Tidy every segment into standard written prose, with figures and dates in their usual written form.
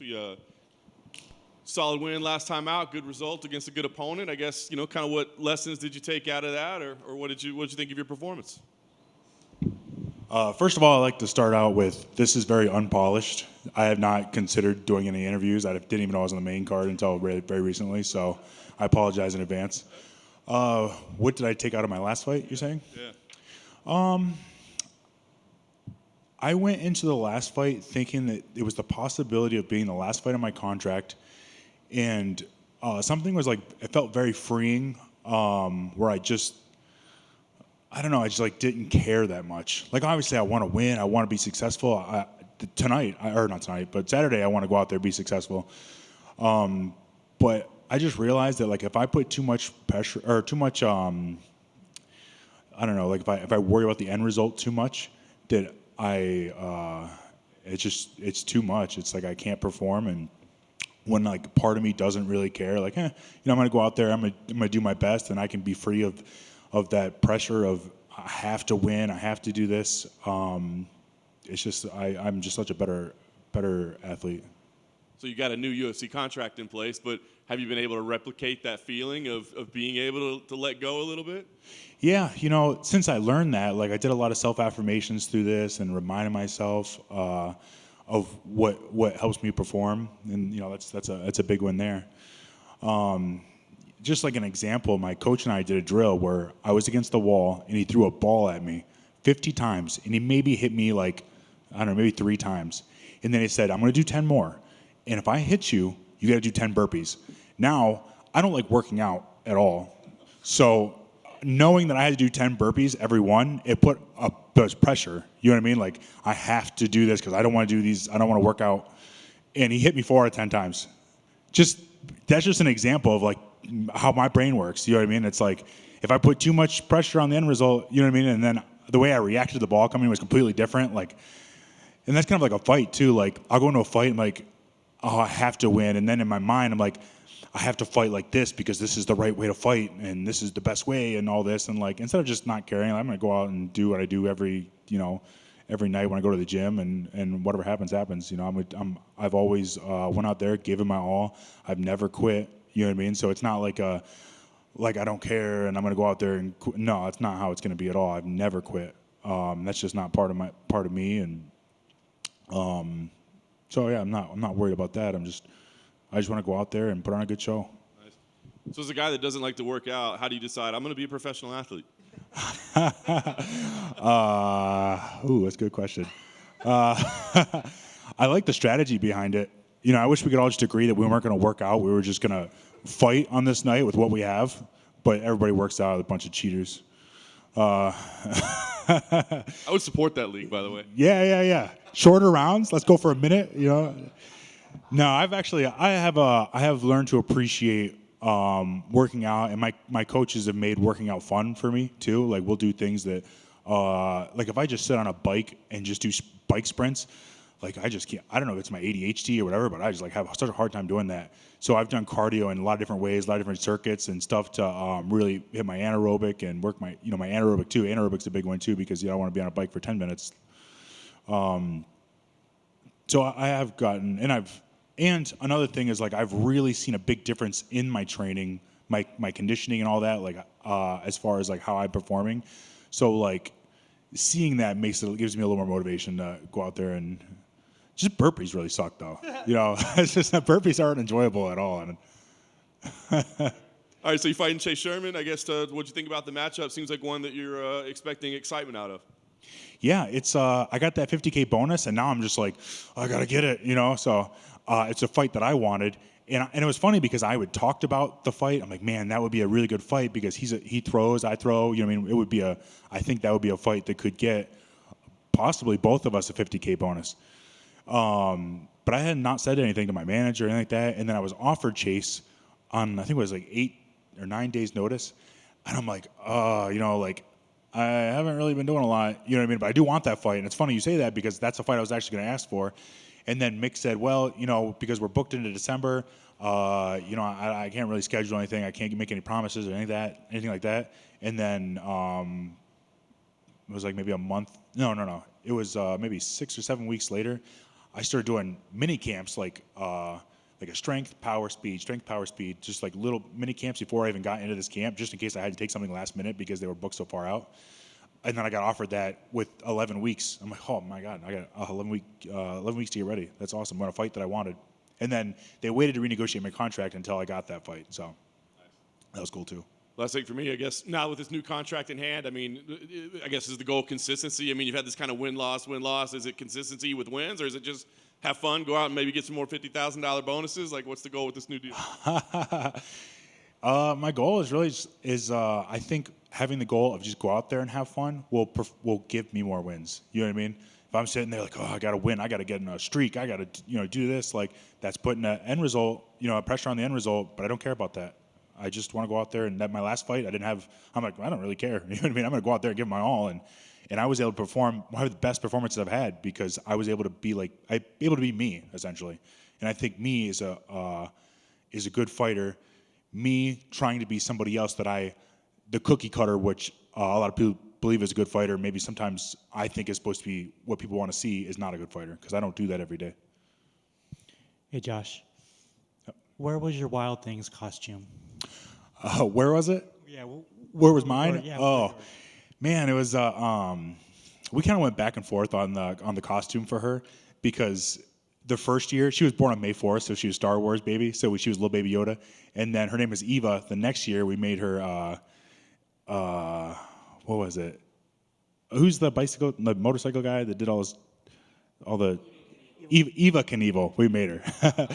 So solid win last time out, good result against a good opponent. I guess, kind of what lessons did you take out of that, or what did you think of your performance? First of all, I'd like to start out with, this is very unpolished. I have not considered doing any interviews. I didn't even know I was on the main card until very recently, so I apologize in advance. What did I take out of my last fight, you're saying? Yeah. I went into the last fight thinking that it was the possibility of being the last fight of my contract, and something was like, it felt very freeing, where I just didn't care that much. Like, obviously I want to win, I want to be successful. Not tonight, but Saturday I want to go out there and be successful. But I just realized that, like, if I put too much pressure or too much, like if I worry about the end result too much, that it's too much. It's like I can't perform, and when like part of me doesn't really care, like, I'm gonna go out there, I'm gonna do my best, and I can be free of that pressure of I have to win, I have to do this. It's just I'm just such a better athlete. So you got a new UFC contract in place, but have you been able to replicate that feeling of being able to let go a little bit? Yeah, since I learned that, like, I did a lot of self-affirmations through this and reminding myself of what helps me perform, and that's a big one there. Just like an example, my coach and I did a drill where I was against the wall and he threw a ball at me 50 times, and he maybe hit me like, I don't know, maybe 3 times. And then he said, I'm going to do 10 more. And if I hit you, you got to do 10 burpees. Now, I don't like working out at all. So knowing that I had to do 10 burpees every one, it put up those pressure. You know what I mean? Like, I have to do this because I don't want to do these. I don't want to work out. And he hit me 4 out of 10 times. That's just an example of like how my brain works. You know what I mean? It's like, if I put too much pressure on the end result, you know what I mean? And then the way I reacted to the ball coming was completely different. Like, and that's kind of like a fight too. Like, I'll go into a fight and like, oh, I have to win. And then in my mind, I'm like, I have to fight like this because this is the right way to fight and this is the best way and all this. And like, instead of just not caring, I'm going to go out and do what I do every night when I go to the gym, and whatever happens. I've always went out there, given my all. I've never quit. You know what I mean? So it's not like I don't care and I'm going to go out there and quit. No, that's not how it's going to be at all. I've never quit. That's just not part of me. And so yeah, I'm not worried about that. I just want to go out there and put on a good show. Nice. So as a guy that doesn't like to work out, how do you decide I'm going to be a professional athlete? That's a good question. I like the strategy behind it. I wish we could all just agree that we weren't going to work out. We were just going to fight on this night with what we have. But everybody works out with a bunch of cheaters. I would support that league, by the way. Yeah. Shorter rounds. Let's go for a minute. No, I have learned to appreciate working out, and my coaches have made working out fun for me too. Like, we'll do things that, like, if I just sit on a bike and just do bike sprints, like, I just can't. I don't know if it's my ADHD or whatever, but I just like have such a hard time doing that. So I've done cardio in a lot of different ways, a lot of different circuits and stuff to really hit my anaerobic and work my my anaerobic too. Anaerobic's a big one too, because I want to be on a bike for 10 minutes. So I have gotten, and another thing is, like, I've really seen a big difference in my training, my conditioning and all that, like, as far as like how I'm performing. So like, seeing that gives me a little more motivation to go out there. And just burpees really suck though. It's just that burpees aren't enjoyable at all. All right, so you're fighting Chase Sherman. I guess what'd you think about the matchup? Seems like one that you're expecting excitement out of. Yeah, it's I got that 50K bonus, and now I'm just like, I gotta get it. So it's a fight that I wanted. And it was funny because I had talked about the fight. I'm like, man, that would be a really good fight because he throws, I throw. I mean, I think that would be a fight that could get possibly both of us a 50K bonus. But I had not said anything to my manager or anything like that. And then I was offered Chase on, I think it was like 8 or 9 days notice. And I'm like, like, I haven't really been doing a lot, you know what I mean? But I do want that fight. And it's funny you say that because that's a fight I was actually going to ask for. And then Mick said, well, because we're booked into December, I can't really schedule anything. I can't make any promises or anything like that. And then it was like maybe a month. No. It was maybe 6 or 7 weeks later. I started doing mini camps like a strength, power, speed, just like little mini camps before I even got into this camp, just in case I had to take something last minute because they were booked so far out. And then I got offered that with 11 weeks. I'm like, oh my God, I got 11 weeks to get ready. That's awesome. I'm going to fight that I wanted. And then they waited to renegotiate my contract until I got that fight. So that was cool too. Last thing for me, I guess, now with this new contract in hand, I mean, I guess is the goal consistency? I mean, you've had this kind of win-loss. Is it consistency with wins, or is it just have fun, go out and maybe get some more $50,000 bonuses? Like, what's the goal with this new deal? My goal is really I think having the goal of just go out there and have fun will give me more wins. You know what I mean? If I'm sitting there like, oh, I got to win, I got to get in a streak, I got to do this, like that's putting an end result, a pressure on the end result, but I don't care about that. I just want to go out there, and that my last fight, I'm like, I don't really care. You know what I mean? I'm going to go out there and give my all, and I was able to perform one of the best performances I've had because I was able to be me, essentially. And I think me is a good fighter. Me trying to be somebody else the cookie cutter, which a lot of people believe is a good fighter, maybe sometimes I think is supposed to be what people want to see, is not a good fighter because I don't do that every day. Hey, Josh. Where was your Wild Things costume? Where was it? Yeah. Where was mine? Yeah, man, it was. We kind of went back and forth on the costume for her because the first year she was born on May 4th, so she was Star Wars baby, so she was little baby Yoda, and then her name was Eva. The next year we made her. What was it? Who's the motorcycle guy that did all the Eva Knievel? We made her.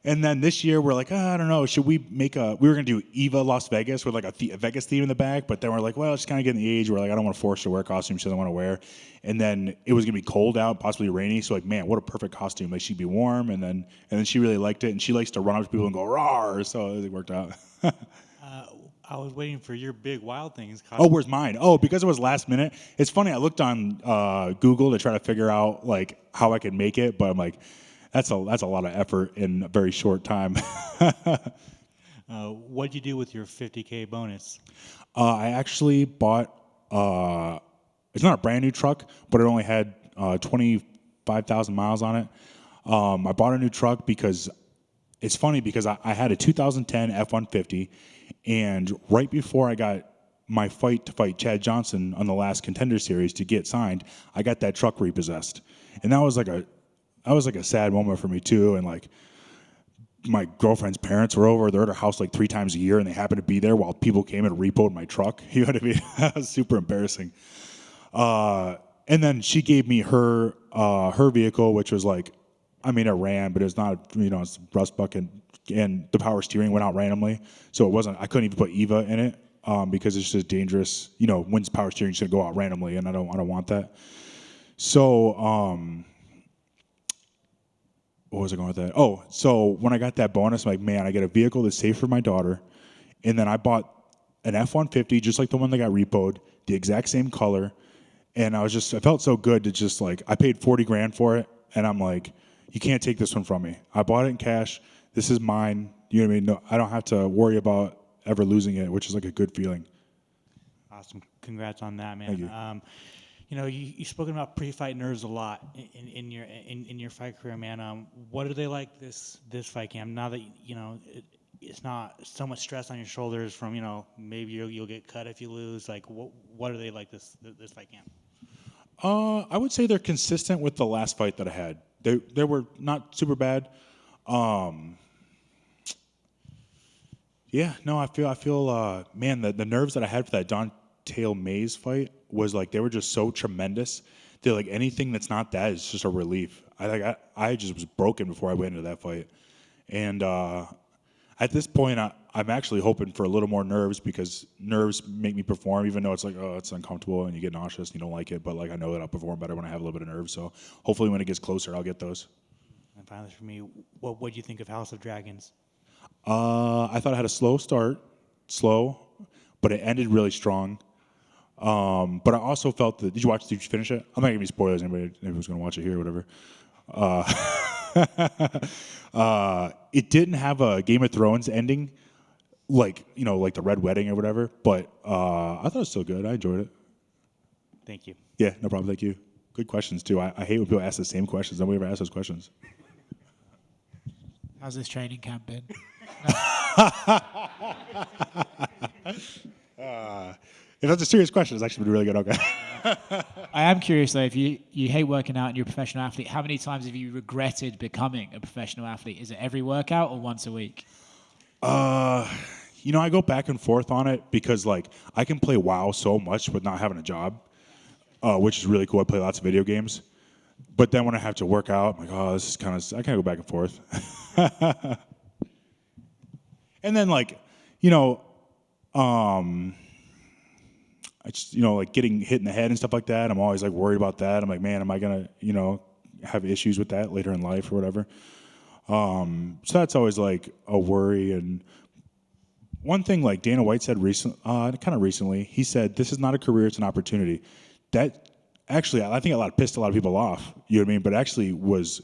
And then this year we're like, I don't know, should we we were going to do Eva Las Vegas with like a Vegas theme in the back, but then we're like, well, it's kind of getting the age where like I don't want to force her to wear a costume she doesn't want to wear. And then it was going to be cold out, possibly rainy, so like, man, what a perfect costume. Like she'd be warm, and then she really liked it, and she likes to run up to people and go, rawr, so it worked out. I was waiting for your big Wild Things costume. Oh, where's mine? Oh, because it was last minute. It's funny, I looked on Google to try to figure out like how I could make it, but I'm like, that's a lot of effort in a very short time. What'd you do with your $50K bonus? I actually bought. It's not a brand new truck, but it only had 25,000 miles on it. I bought a new truck because it's funny because I had a 2010 F-150, and right before I got my fight to fight Chad Johnson on the last Contender Series to get signed, I got that truck repossessed, and that was like a sad moment for me too. And like my girlfriend's parents were over. They're at her house like 3 times a year, and they happened to be there while people came and repoed my truck. You know what I mean? That was super embarrassing. And then she gave me her vehicle, which was like, I mean, it ran, but it's not, it's rust bucket, and the power steering went out randomly, so it wasn't. I couldn't even put Eva in it because it's just dangerous. When's power steering just gonna go out randomly, and I don't want that. So. What was I going with that? Oh, so when I got that bonus, I'm like, man, I get a vehicle that's safe for my daughter. And then I bought an F-150, just like the one that got repoed, the exact same color. And I felt so good to just like, I paid $40,000 for it. And I'm like, you can't take this one from me. I bought it in cash. This is mine. You know what I mean? No, I don't have to worry about ever losing it, which is like a good feeling. Awesome. Congrats on that, man. Thank you. You've spoken about PreFight Nerves a lot in your fight career, man. What are they like this fight camp? Now that it's not so much stress on your shoulders from maybe you'll get cut if you lose. Like what are they like this fight camp? I would say they're consistent with the last fight that I had. They were not super bad. Yeah, no, I feel man, the nerves that I had for that Don'Tale Mayes fight was like they were just so tremendous. They're like anything that's not that is just a relief. I just was broken before I went into that fight, and at this point I'm actually hoping for a little more nerves because nerves make me perform, even though it's like it's uncomfortable and you get nauseous and you don't like it. But like I know that I'll perform better when I have a little bit of nerves. So hopefully when it gets closer, I'll get those. And finally, for me, what do you think of House of Dragons? I thought I had a slow start, but it ended really strong. But I also felt that. Did you finish it? I'm not giving you spoilers. Anybody who's going to watch it here or whatever. It didn't have a Game of Thrones ending, like the Red Wedding or whatever. But I thought it was still good. I enjoyed it. Thank you. Yeah, no problem. Thank you. Good questions too. I hate when people ask the same questions. Nobody ever asks those questions. How's this training camp been? If that's a serious question, it's actually been really good. Okay. I am curious though, if you hate working out and you're a professional athlete, how many times have you regretted becoming a professional athlete? Is it every workout or once a week? I go back and forth on it because like I can play WoW so much with not having a job, which is really cool. I play lots of video games, but then when I have to work out, I'm like, oh, this is kind of. I kind of go back and forth. And then like, I just, like getting hit in the head and stuff like that. I'm always like worried about that. I'm like, man, am I gonna, have issues with that later in life or whatever? So that's always like a worry. And one thing like Dana White said recently, he said, this is not a career, it's an opportunity. That actually, I think pissed a lot of people off, you know what I mean? But actually was,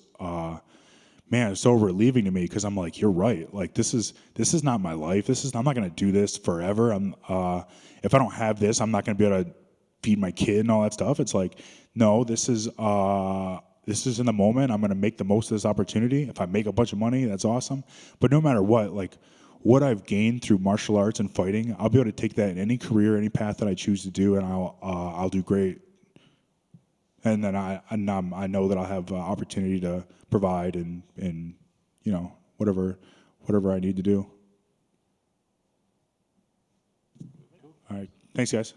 man, it's so relieving to me because I'm like, you're right. Like this is not my life. I'm not gonna do this forever. If I don't have this, I'm not gonna be able to feed my kid and all that stuff. It's like, no, this is in the moment. I'm gonna make the most of this opportunity. If I make a bunch of money, that's awesome. But no matter what, like what I've gained through martial arts and fighting, I'll be able to take that in any career, any path that I choose to do, and I'll do great. And then I know that I'll have opportunity to provide and whatever I need to do. All right. Thanks, guys.